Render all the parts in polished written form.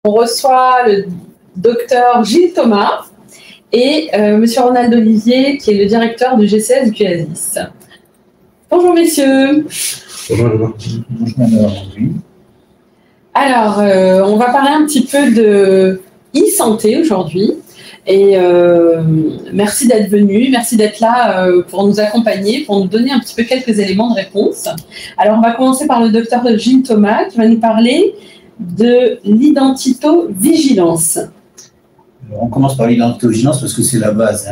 On reçoit le docteur Gilles Thomas et monsieur Ronald Olivier, qui est le directeur du GCS du QASIS. Bonjour messieurs. Bonjour. Bonjour madame. Alors, on va parler un petit peu de e-santé aujourd'hui. Et merci d'être venu, merci d'être là pour nous accompagner, pour nous donner un petit peu quelques éléments de réponse. Alors, on va commencer par le docteur Gilles Thomas qui va nous parler de l'identivigilance. On commence par l'identivigilance parce que c'est la base.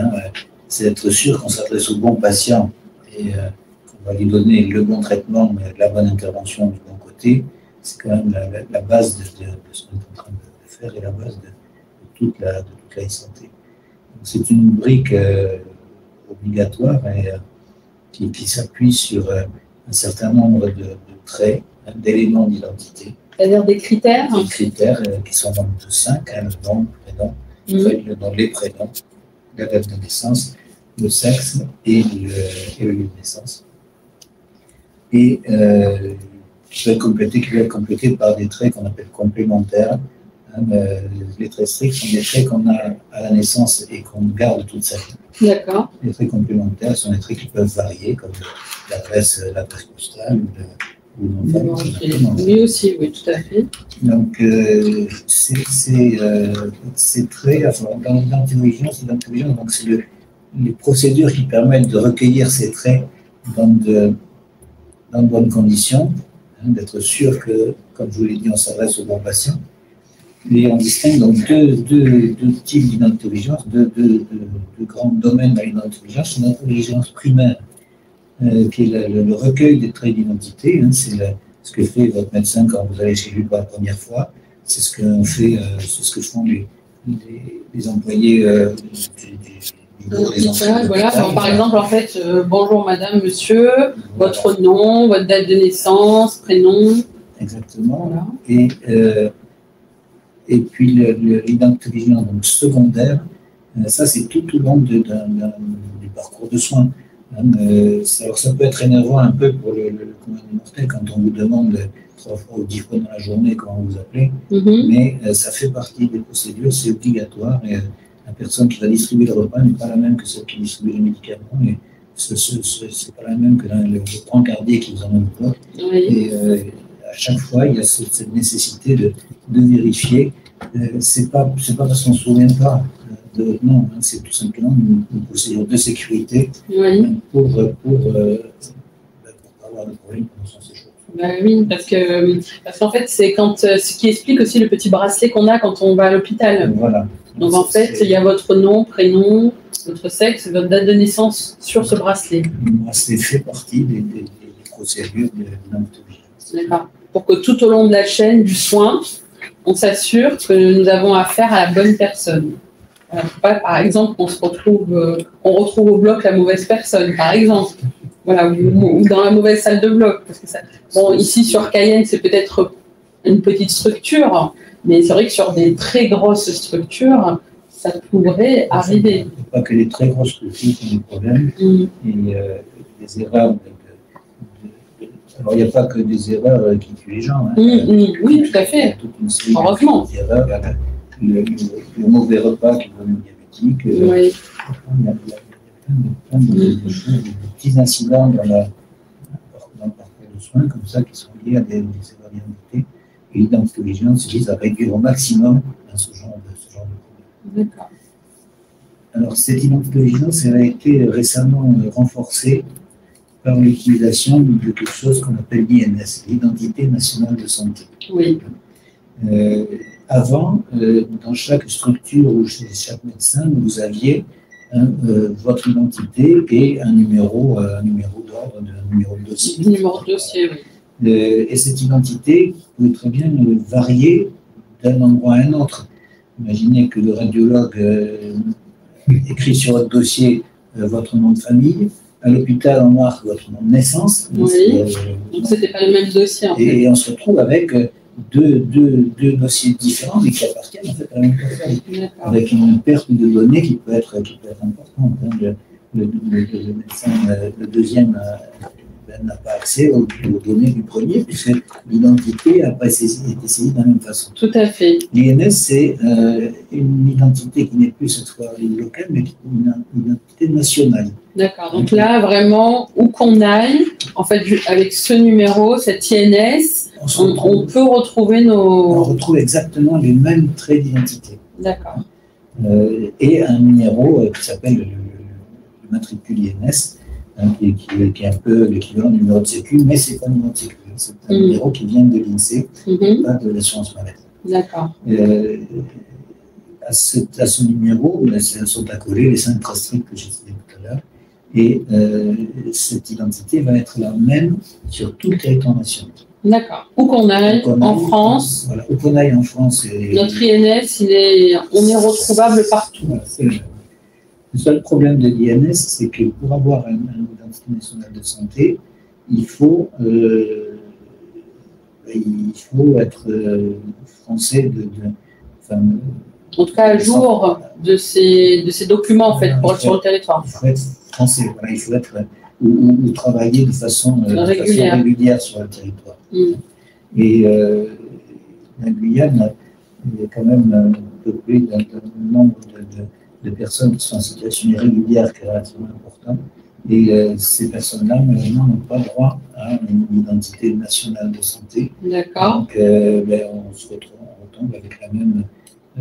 C'est être sûr qu'on s'adresse au bon patient et qu'on va lui donner le bon traitement, la bonne intervention du bon côté. C'est quand même la base de ce qu'on est en train de faire et la base de toute la e-santé. C'est une brique obligatoire et, qui s'appuie sur un certain nombre de traits, d'éléments d'identité. C'est-à-dire des critères. Des critères qui sont donc de 5, le nom, le prénom, les prénoms, la date de naissance, le sexe et le lieu de naissance. Et qui va être complété par des traits qu'on appelle complémentaires. Les traits stricts sont des traits qu'on a à la naissance et qu'on garde toute sa vie. D'accord. Les traits complémentaires sont des traits qui peuvent varier, comme l'adresse postale ou non. Oui aussi, oui, tout à fait. Donc, ces traits, enfin, dans l'identivigilance, donc c'est les procédures qui permettent de recueillir ces traits dans de bonnes conditions, d'être sûr que, comme je vous l'ai dit, on s'adresse au bon patient. Et on distingue donc deux types d'identivigilance, deux grands domaines de l'identivigilance. L'identivigilance primaire, qui est le recueil des traits d'identité. C'est ce que fait votre médecin quand vous allez chez lui pour la première fois. C'est ce qu'on fait, c'est ce que font les employés voilà, par exemple, en fait, bonjour madame, monsieur, votre nom, votre date de naissance, prénom. Exactement. Voilà. Et puis l'identivigilance secondaire, ça c'est tout au long du parcours de soins. Alors ça peut être énervant un peu pour le commun des mortels quand on vous demande 3 fois ou 10 fois dans la journée comment vous appelez, mais ça fait partie des procédures, c'est obligatoire. Et la personne qui va distribuer le repas n'est pas la même que celle qui distribue les médicaments, et c'est pas la même que le brancardier qui vous emmène au bloc. Et à chaque fois, il y a cette nécessité de vérifier. C'est pas parce qu'on ne se souvient pas de votre nom, c'est tout simplement une procédure de sécurité pour pas avoir de problème pendant son séjour. Oui, parce qu'en fait, c'est ce qui explique aussi le petit bracelet qu'on a quand on va à l'hôpital. Voilà. Donc en fait, il y a votre nom, prénom, votre sexe, votre date de naissance sur ce bracelet. Le bracelet fait partie des procédures de l'identivigilance. D'accord. Pour que tout au long de la chaîne du soin, on s'assure que nous avons affaire à la bonne personne. Pas, par exemple, qu'on retrouve au bloc la mauvaise personne, par exemple. Voilà, ou dans la mauvaise salle de bloc. Parce que ici, sur Cayenne, c'est peut-être une petite structure, mais c'est vrai que sur des très grosses structures, ça pourrait arriver. Il n'y a pas que les très grosses structures qui ont des problèmes. Et des erreurs. Alors, il n'y a pas que des erreurs qui tuent les gens. Oui, tout à fait. Heureusement. Le mauvais repas qui donne une diabétique. Il y a plein de choses, de petits incidents dans le parcours de soins comme ça qui sont liés à des erreurs d'identité. Et l'identivigilance vise à réduire au maximum ce genre de problème. D'accord. Alors, cette identivigilance a été récemment renforcée par l'utilisation de quelque chose qu'on appelle l'INS, l'identité nationale de santé. Oui. Avant, dans chaque structure ou chez chaque médecin, vous aviez votre identité et un numéro d'ordre, un numéro de dossier. Numéro de dossier, oui. Et cette identité pouvait très bien varier d'un endroit à un autre. Imaginez que le radiologue écrit sur votre dossier votre nom de famille. À l'hôpital, on marque votre nom de naissance. Oui, donc c'était pas le même dossier. En fait. Et on se retrouve avec deux dossiers différents, mais qui appartiennent en fait à la même personne, avec une perte de données qui peut être importante. Le médecin, le deuxième n'a pas accès aux données du premier, puisque l'identité n'a pas été saisie de la même façon. Tout à fait. L'INS, c'est une identité qui n'est plus cette fois locale, mais une identité nationale. D'accord. Donc là, vraiment, où qu'on aille, en fait, avec ce numéro, cette INS, on peut retrouver On retrouve exactement les mêmes traits d'identité. D'accord. Et un numéro qui s'appelle le matricule INS, hein, qui est un peu l'équivalent du numéro de sécu, mais c'est pas un numéro de sécu, c'est un numéro qui vient de l'INSEE, pas de l'assurance maladie. D'accord. À ce numéro, sont accolés les 5 traces strictes que j'ai citées tout à l'heure, et cette identité va être la même sur tout le territoire national. D'accord. Où qu'on aille, en France. Voilà, où qu'on aille en France. Notre INS, on est retrouvable partout. Voilà, le seul problème de l'INS, c'est que pour avoir une identité nationale de santé, il faut être français en tout cas, à jour de ces documents, en fait, pour être sur le territoire. Il faut être français, voilà, il faut être ou travailler de façon régulière sur le territoire. Et la Guyane est quand même peuplée d'un nombre de personnes qui sont en situation irrégulière qui est relativement important. Et ces personnes-là, malheureusement, n'ont pas droit à une identité nationale de santé. D'accord. Donc, on retombe avec la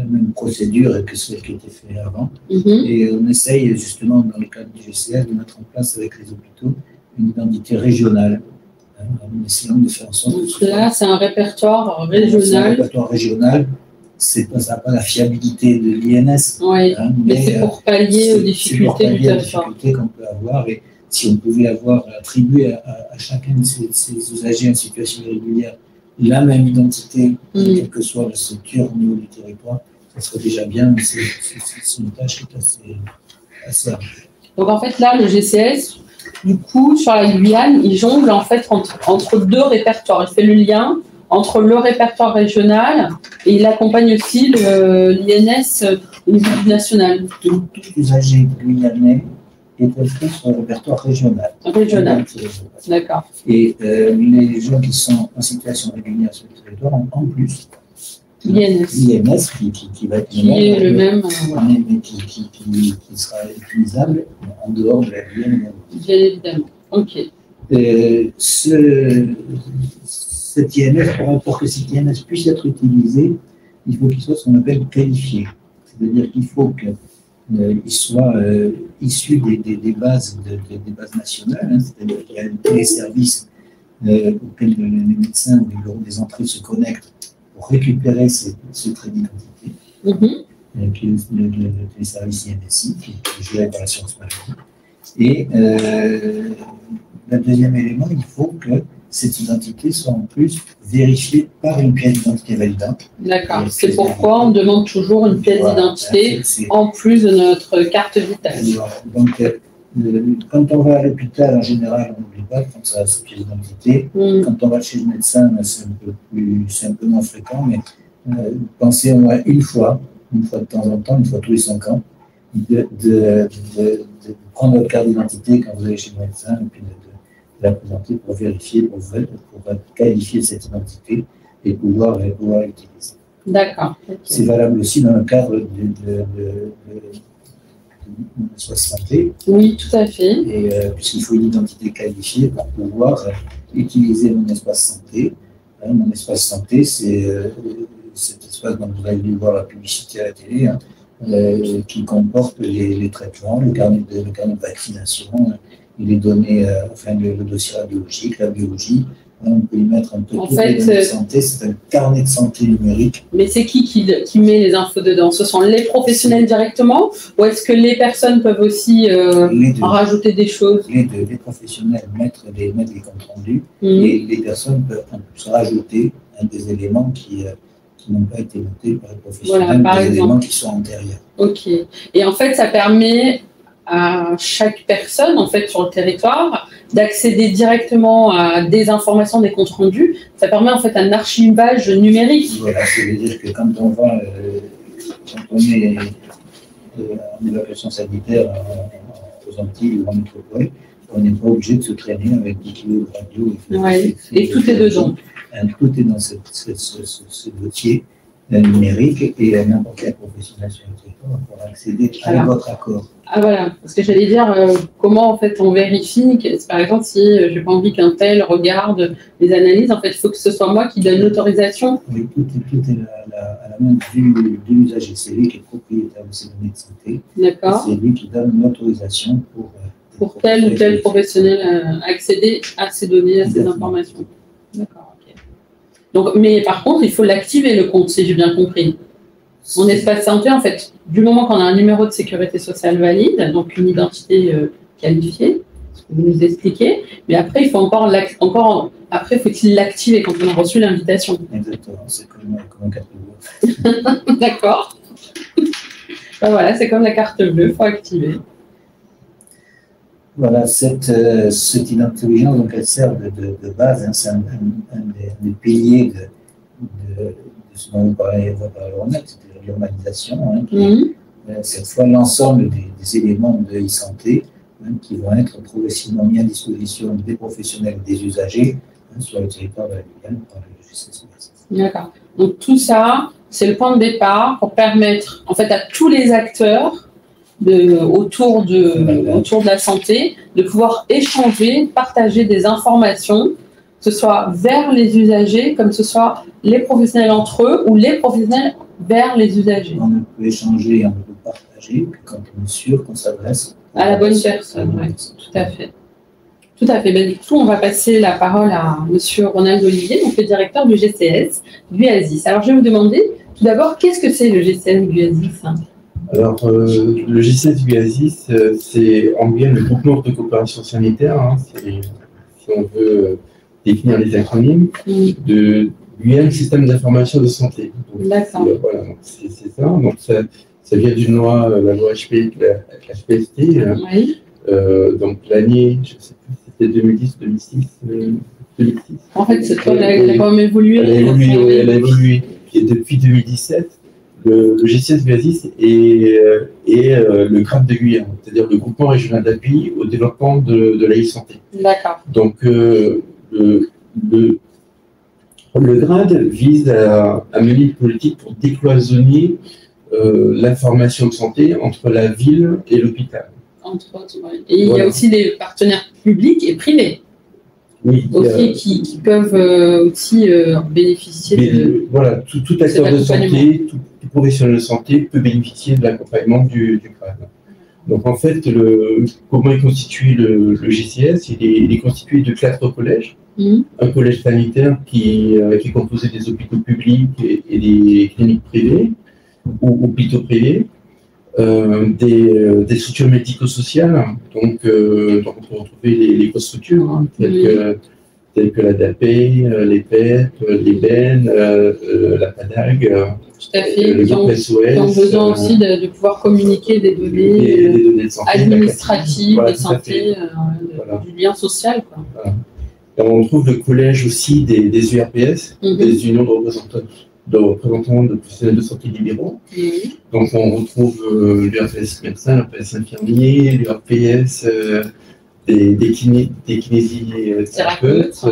même procédure que celle qui était faite avant. Et on essaye justement, dans le cadre du GCS, de mettre en place avec les hôpitaux une identité régionale, en essayant de faire en sorte que là, c'est un répertoire régional. C'est un répertoire régional. Ça n'a pas la fiabilité de l'INS. Oui, mais c'est pour pallier aux difficultés du territoire. Qu'on peut avoir. Et si on pouvait attribué à chacun de ces usagers en situation irrégulière la même identité, quelle que soit la structure au niveau du territoire, ça serait déjà bien, mais c'est une tâche qui est assez ardue. Donc en fait, là, le GCS, du coup, sur la Guyane, il jongle en fait entre 2 répertoires. Il fait le lien entre le répertoire régional et il accompagne aussi l'INS au niveau national. Tout usager guyanais est inscrit sur le répertoire régional. Régional, d'accord. Et les gens qui sont en situation régulière sur le territoire ont en plus l'INS qui va être le même, mais qui sera utilisable en dehors de la Guyane. Bien évidemment, ok. Cet INS, pour que cet INS puisse être utilisé, il faut qu'il soit ce qu'on appelle qualifié. C'est-à-dire qu'il faut qu'il soit issu des bases nationales, hein, c'est-à-dire qu'il y a tous les services auxquels les médecins ou les bureaux des entrées se connectent pour récupérer ce trait d'identité, puis les services INSI, qui est géré par l'assurance maladie. Et le deuxième élément, il faut que cette identité soit en plus vérifiée par une pièce d'identité validante. D'accord. C'est pourquoi on demande toujours une pièce d'identité en plus de notre carte vitale. Donc, quand on va à l'hôpital, en général, on n'oublie pas quand ça a sa pièce d'identité. Quand on va chez le médecin, c'est un peu moins fréquent, mais pensez au moins une fois de temps en temps, une fois tous les 5 ans, de prendre votre carte d'identité quand vous allez chez le médecin et puis de la présenter pour vérifier, pour qualifier cette identité et pouvoir l'utiliser. D'accord. Okay. C'est valable aussi dans le cadre de l'espace santé. Oui, tout à fait. Et puisqu'il faut une identité qualifiée pour pouvoir utiliser mon espace santé. Mon espace santé, c'est cet espace dont vous avez dû voir la publicité à la télé, qui comporte les traitements, le carnet de vaccination, et les données, le dossier radiologique, la biologie. On peut y mettre un peu toutes les données de santé. C'est un carnet de santé numérique. Mais c'est qui met les infos dedans? Ce sont les professionnels directement, ou est-ce que les personnes peuvent aussi en rajouter des choses? Les deux. Les professionnels mettent les comptes rendus et les personnes peuvent rajouter des éléments qui n'ont pas été notés par les professionnels, voilà, des éléments qui sont antérieurs. Ok. Et en fait, ça permet à chaque personne en fait sur le territoire d'accéder directement à des informations, des comptes rendus. Ça permet en fait un archivage numérique. Voilà, ça veut dire que quand on est en évacuation sanitaire aux Antilles ou en métropole, on n'est pas obligé de se traîner avec 10 kilos de radio. Ouais. Et tout est dedans. Tout est dans ce dossier numérique et n'importe quel professionnel sur le territoire pourra accéder à votre accord. Ah voilà, parce que j'allais dire comment en fait on vérifie, par exemple si j'ai pas envie qu'un tel regarde les analyses, en fait il faut que ce soit moi qui donne l'autorisation. Oui, tout est à la main de l'usager, c'est lui qui est propriétaire de ces données de santé. D'accord. C'est lui qui donne l'autorisation pour tel ou tel professionnel accéder à ces données, à ces informations. D'accord, ok. Donc, mais par contre, il faut l'activer le compte, si j'ai bien compris. Mon espace santé, en fait, du moment qu'on a un numéro de sécurité sociale valide, donc une identité qualifiée, ce que vous nous expliquez, mais après, il faut après, faut-il l'activer quand on a reçu l'invitation. Exactement, c'est comme une carte bleue. D'accord. Ben voilà, c'est comme la carte bleue, il faut activer. Voilà, cette identité intelligence, donc elle sert de base, hein, c'est un des piliers de ce dont on va parler au net, c'est l'urbanisation, hein, qui cette fois l'ensemble des éléments de e-santé qui vont être progressivement mis à disposition des professionnels et des usagers sur le territoire de la Guyane par le GCS. D'accord. Donc tout ça, c'est le point de départ pour permettre en fait à tous les acteurs autour de la santé de pouvoir échanger, partager des informations, que ce soit vers les usagers, comme ce soit les professionnels entre eux ou les professionnels vers les usagers. On peut échanger, on peut partager quand on est sûr qu'on s'adresse à la bonne personne. Ouais, tout à fait. Tout à fait. Ben, du coup, on va passer la parole à M. Ronald Olivier, donc le directeur du GCS Guyasis. Alors, je vais vous demander tout d'abord, qu'est-ce que c'est le GCS Guyasis? Alors, le GCS Guyasis, c'est en Guyane le groupement de coopération sanitaire, hein, si on veut définir les acronymes, de Guyane Système d'information de santé. D'accord. Voilà, c'est ça. Donc, ça vient d'une loi, la loi HPST. Oui. Donc, l'année, je ne sais plus, c'était 2010, 2006, 2006. En fait, cette loi, elle a quand même évolué. Elle a évolué. Et depuis 2017, le GCS Guyasis est le GRAD de Guyane, c'est-à-dire le groupement régional d'appui au développement de la e-santé. D'accord. Donc, le GRAD vise à mener une politique pour décloisonner l'information de santé entre la ville et l'hôpital. Entre autres, oui. Et il y a aussi des partenaires publics et privés. Oui, aussi, qui peuvent aussi bénéficier de. Voilà, tout acteur de santé, tout professionnel de santé peut bénéficier de l'accompagnement du GRAD. Donc en fait, comment est constitué le GCS? Il est constitué de 4 collèges. Un collège sanitaire qui est composé des hôpitaux publics et des cliniques privées ou hôpitaux privés. Des structures médico-sociales, donc on peut retrouver les grosses structures, hein, telles que la DAP, les PEP, les BEN, la PADAG, tout à fait, le groupe SOS. Qui ont besoin aussi de pouvoir communiquer des données, des données de santé, administratives, voilà, de santé, du lien social. Quoi. Voilà. Et on trouve le collège aussi des URPS, des unions de représentants de professionnels de santé libéraux. Donc on retrouve l'URPS médecin, l'URPS infirmier, l'URPS des kinésithérapeutes,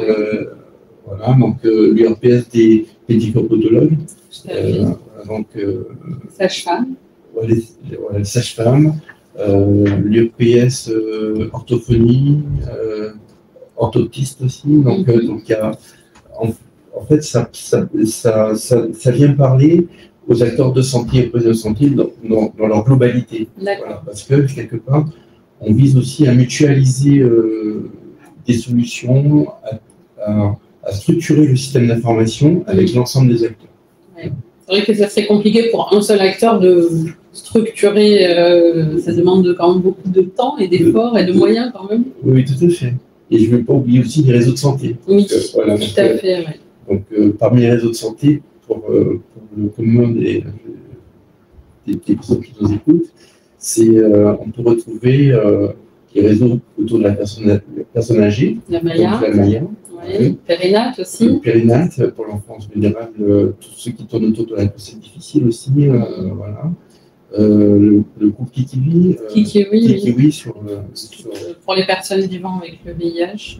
voilà, donc l'URPS des médico-podologues, donc sage-femme. Voilà, les sages-femmes, l'URPS orthophonie, orthoptiste aussi, donc il y a en fait, ça vient parler aux acteurs de santé et aux professionnels de santé dans leur globalité. Voilà, parce que, quelque part, on vise aussi à mutualiser des solutions, à structurer le système d'information avec l'ensemble des acteurs. Ouais. C'est vrai que ça serait compliqué pour un seul acteur de structurer, ça demande quand même beaucoup de temps et d'efforts et de moyens quand même. Oui, tout à fait. Et je ne vais pas oublier aussi les réseaux de santé. Oui, voilà, tout à fait, ouais. Donc, parmi les réseaux de santé, pour le commun des personnes qui nous écoutent, on peut retrouver les réseaux autour de la personne âgée, la Maya, oui. Périnate aussi. Le périnate, pour l'enfance vulnérable, tout ce qui tourne autour de la grossesse difficile aussi, voilà. le groupe Kikiwi, Kikiwi, pour les personnes vivant avec le VIH.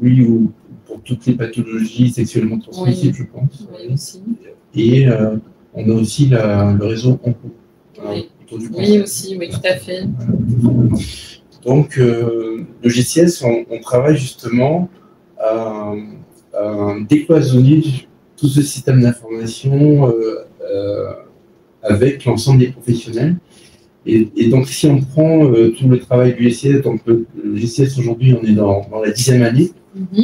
Oui, ou pour toutes les pathologies sexuellement transmissibles, je pense. Oui, aussi. Et on a aussi le réseau Onco. Oui, aussi, oui, tout à fait. Donc, le GCS, on travaille justement à décloisonner tout ce système d'information avec l'ensemble des professionnels. Et donc, si on prend tout le travail du GCS, donc le GCS aujourd'hui, on est dans la 10e année.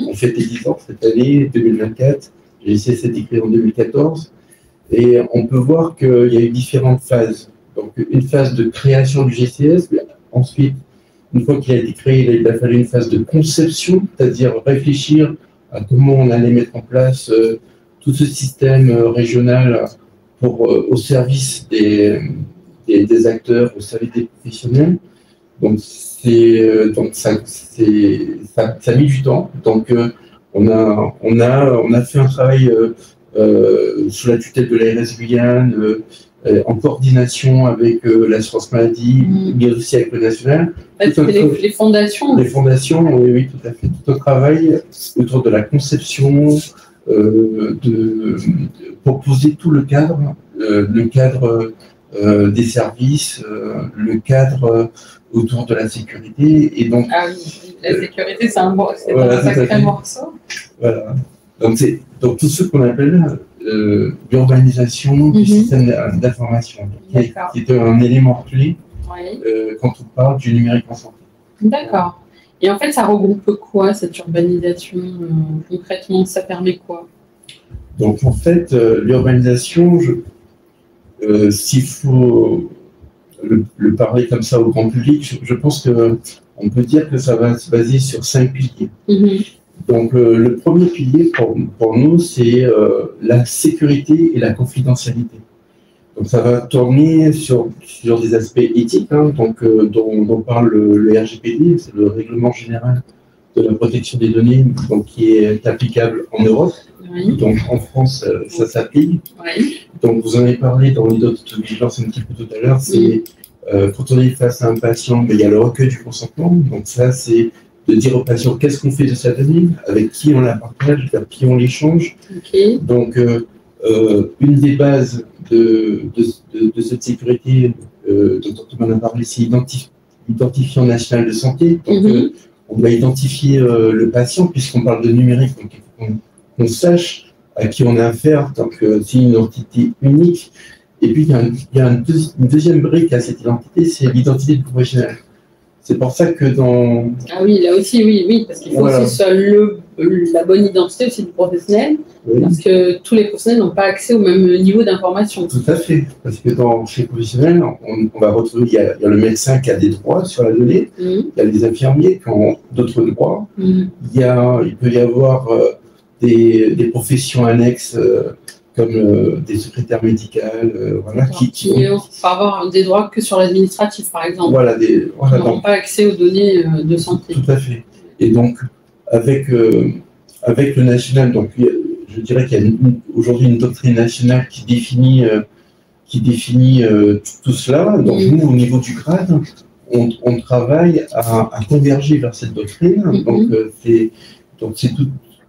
On fête les 10 ans cette année, 2024. Le GCS a été créé en 2014. Et on peut voir qu'il y a eu différentes phases. Donc, une phase de création du GCS, ensuite, une fois qu'il a été créé, il a fallu une phase de conception, c'est-à-dire réfléchir à comment on allait mettre en place tout ce système régional au service des acteurs, au service des professionnels. Donc, ça a mis du temps. Donc, on a fait un travail sous la tutelle de l'ARS Guyane, en coordination avec l'assurance maladie, mais aussi avec le national. Les fondations. Les fondations, oui, tout à fait. Tout un travail autour de la conception, pour poser tout le cadre des services, le cadre autour de la sécurité. Et donc, ah oui, la sécurité, c'est un sacré morceau. Voilà. Donc tout ce qu'on appelle l'urbanisation du système d'information, qui est un élément clé quand on parle du numérique en santé. D'accord. Et en fait, ça regroupe quoi, cette urbanisation concrètement? Ça permet quoi? Donc en fait, l'urbanisation, s'il faut le parler comme ça au grand public, je pense qu'on peut dire que ça va se baser sur 5 piliers. Donc, le premier pilier pour nous, c'est la sécurité et la confidentialité. Donc, ça va tourner sur des aspects éthiques, dont parle le RGPD, c'est le Règlement général de la protection des données, donc, qui est applicable en Europe. Oui. Donc, en France, ça s'applique. Oui. Donc, vous en avez parlé dans les notes de vigilance un petit peu tout à l'heure, c'est quand on est face à un patient, il y a le recueil du consentement. Donc, ça, c'est de dire au patient qu'est-ce qu'on fait de sa donnée, avec qui on la partage, vers qui on l'échange. Donc, une des bases de cette sécurité dont on en a parlé, c'est l'identifiant national de santé. Donc, on doit identifier le patient, puisqu'on parle de numérique, donc il faut qu'on sache à qui on a affaire, donc c'est une identité unique. Et puis, il y a une deuxième brique à cette identité, c'est l'identité du professionnel. C'est pour ça que dans... Ah oui, là aussi, oui, parce qu'il faut aussi que ce soit la bonne identité aussi du professionnel, parce que tous les professionnels n'ont pas accès au même niveau d'information. Tout à fait, parce que chez les professionnels, on va retrouver, il y a le médecin qui a des droits sur la donnée, il y a les infirmiers qui ont d'autres droits, il peut y avoir des professions annexes comme des secrétaires médicales, qui vont avoir des droits que sur l'administratif, par exemple. Qui n'ont pas accès aux données de santé. Tout à fait. Et donc, avec le national, donc, je dirais qu'il y a aujourd'hui une doctrine nationale qui définit tout cela. Donc, nous, au niveau du grade, on travaille à converger vers cette doctrine. Donc, c'est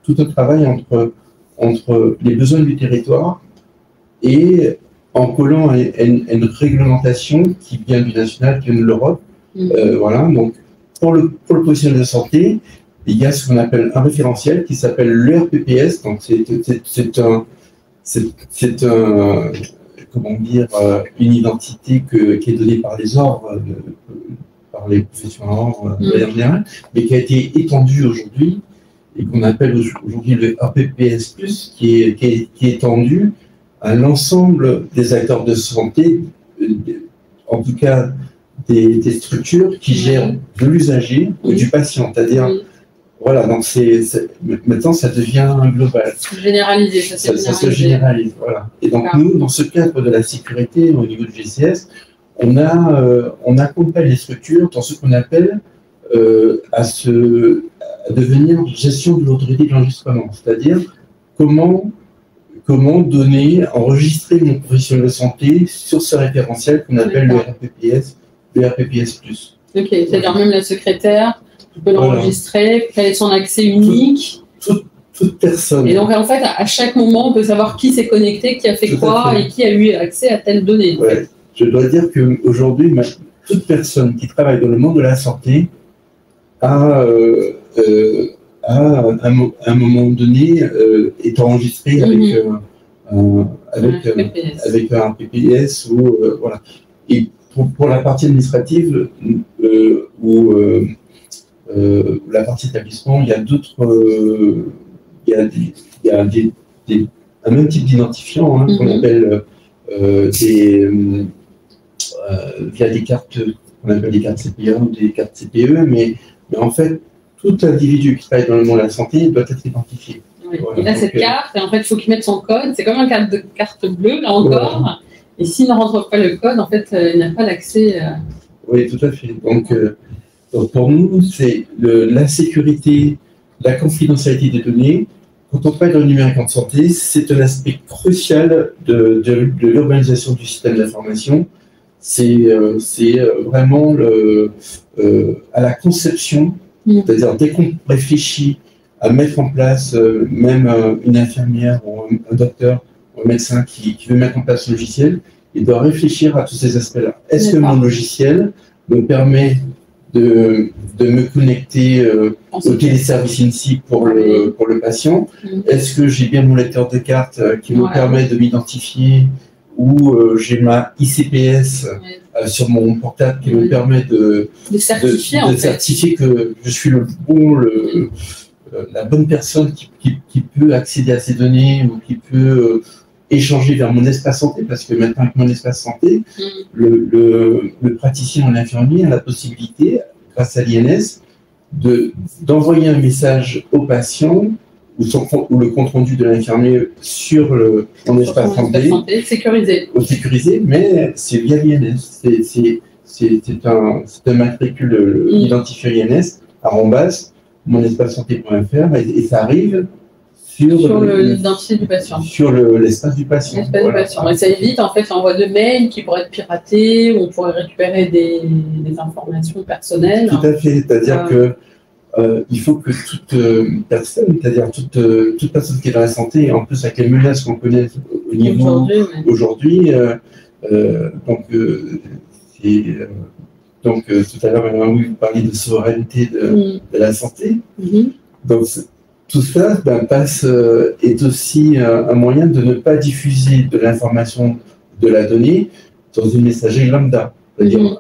tout un travail entre les besoins du territoire et en collant à une réglementation qui vient du national, qui vient de l'Europe. Donc pour le professionnel de santé, il y a ce qu'on appelle un référentiel qui s'appelle l'ERPPS. Donc c'est une identité qui est donnée par les ordres, par les professionnels ordres de manière générale, mais qui a été étendue aujourd'hui et qu'on appelle aujourd'hui le RPPS+, qui est étendu à l'ensemble des acteurs de santé, en tout cas des structures qui gèrent de l'usager ou du patient. C'est-à-dire, voilà, donc maintenant ça devient global. Généralisé, ça se généralise, voilà. Et donc nous, dans ce cadre de la sécurité au niveau du GCS, on accompagne les structures dans ce qu'on appelle à devenir gestion de l'autorité de l'enregistrement, c'est-à-dire comment comment donner, enregistrer mon professionnel de santé sur ce référentiel qu'on appelle le RPPS+. Ok, c'est-à-dire même la secrétaire, tu peux l'enregistrer, quel est son accès unique. Toute personne. Et donc, en fait, à chaque moment, on peut savoir qui s'est connecté, qui a fait quoi et qui a eu accès à telle donnée. Ouais. Je dois dire qu'aujourd'hui, toute personne qui travaille dans le monde de la santé a, à un moment donné, est enregistrée avec un PPS ou voilà. Et pour la partie administrative ou la partie établissement, il y a d'autres, il y a un même type d'identifiant qu'on appelle via des cartes, on appelle des cartes CPA ou des cartes CPE, mais en fait, tout individu qui travaille dans le monde de la santé doit être identifié. Oui. Voilà. Et là, cette carte, en fait, il faut qu'il mette son code. C'est comme une carte bleue, là encore. Voilà. Et s'il ne rentre pas le code, en fait, il n'a pas l'accès. Oui, tout à fait. Donc pour nous, c'est la sécurité, la confidentialité des données. Quand on travaille dans le numérique en santé, c'est un aspect crucial de l'urbanisation du système d'information. C'est vraiment à la conception, c'est-à-dire dès qu'on réfléchit à mettre en place même une infirmière ou un docteur ou un médecin qui veut mettre en place un logiciel, il doit réfléchir à tous ces aspects-là. Est-ce que mon logiciel me permet de me connecter au téléservice INSI pour le patient? Est-ce que j'ai bien mon lecteur de carte qui me permet de m'identifier, ou j'ai ma ICPS sur mon portable qui me permet de certifier que je suis la bonne personne qui peut accéder à ces données ou qui peut échanger vers mon espace santé, parce que maintenant avec mon espace santé, le praticien ou l'infirmier a la possibilité, grâce à l'INS, d'envoyer un message au patient ou le compte rendu de l'infirmier sur mon espace santé, sécurisé, mais c'est via l'INS. C'est un matricule identifiant INS, @monespacesanté.fr, et ça arrive sur l'identité du patient. Sur l'espace du patient. L'espace du patient. Et ça évite en fait l'envoi de mails qui pourraient être piratés, où on pourrait récupérer des informations personnelles. Tout à fait, c'est-à-dire que il faut que toute personne, c'est-à-dire toute personne qui est dans la santé, en plus avec les menaces qu'on connaît au niveau aujourd'hui, donc tout à l'heure, vous parliez de souveraineté de la santé. Donc tout ça est aussi un moyen de ne pas diffuser de l'information de la donnée dans une messagerie lambda. C'est-à-dire